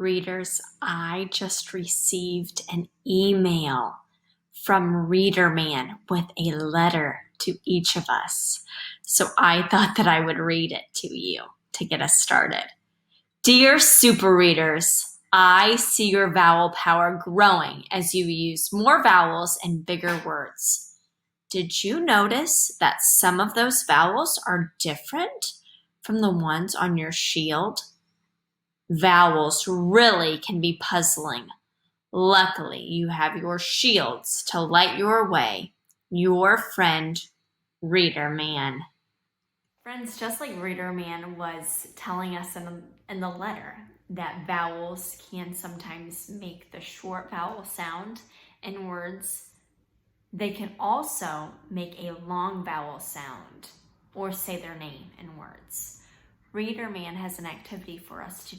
Readers, I just received an email from Reader Man with a letter to each of us. So I thought that I would read it to you to get us started. Dear super readers, I see your vowel power growing as you use more vowels and bigger words. Did you notice that some of those vowels are different from the ones on your shield? Vowels really can be puzzling. Luckily, you have your shields to light your way. Your friend, Reader Man. Friends, just like Reader Man was telling us in the letter that vowels can sometimes make the short vowel sound in words, they can also make a long vowel sound or say their name in words. Reader Man has an activity for us to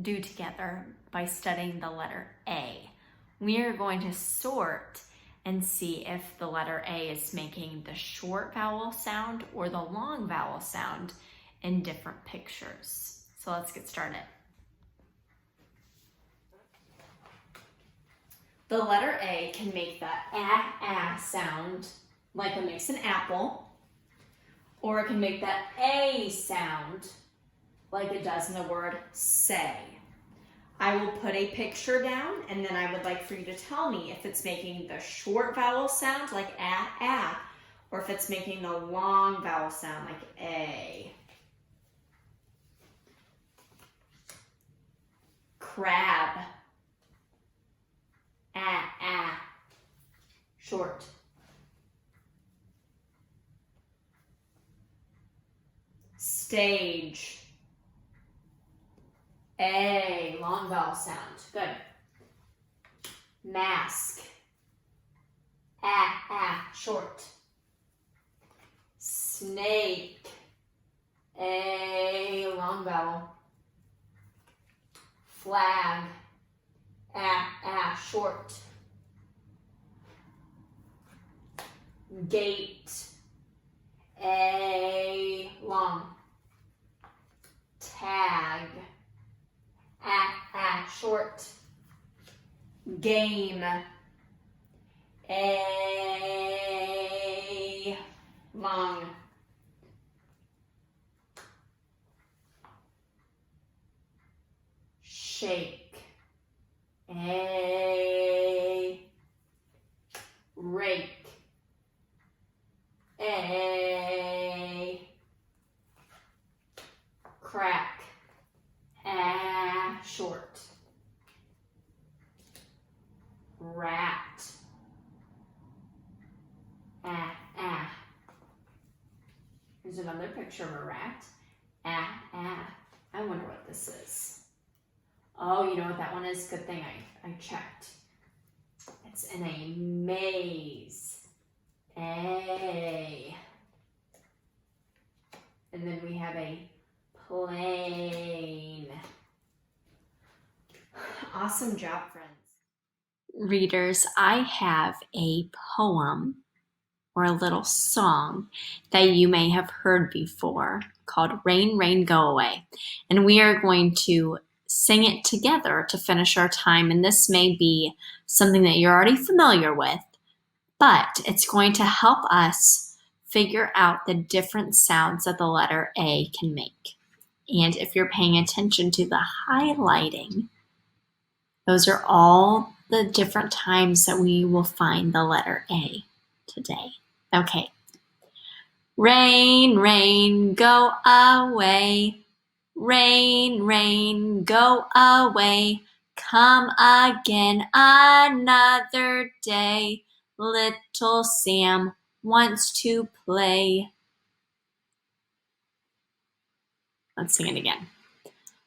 do together by studying the letter A. We are going to sort and see if the letter A is making the short vowel sound or the long vowel sound in different pictures. So let's get started. The letter A can make the ah sound like it makes an apple, or it can make that A sound like it does in the word say. I will put a picture down and then I would like for you to tell me if it's making the short vowel sound like ah, or if it's making the long vowel sound like A. Crab. Ah. Short. Stage. A, long vowel sound. Good. Mask. Ah, short. Snake. A, long vowel. Flag. Ah, short. Gate. A, long. Tag. Ah, short. Game. A, long. Shake. A, rake. A, crack. Ah, short. Rat. Ah. Here's another picture of a rat. Ah. I wonder what this is. Oh, you know what that one is? Good thing I checked. It's in a maze. A. And then we have a plane. Awesome job, friends. Readers, I have a poem or a little song that you may have heard before called Rain, Rain, Go Away. And we are going to sing it together to finish our time. And this may be something that you're already familiar with, but it's going to help us figure out the different sounds that the letter A can make. And if you're paying attention to the highlighting, those are all the different times that we will find the letter A today. Okay. Rain, rain, go away. Rain, rain, go away. Come again another day. Little Sam wants to play. Let's sing it again.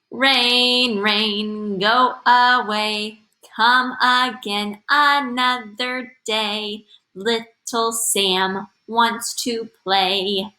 Rain, rain, go away. Come again another day. Little Sam wants to play.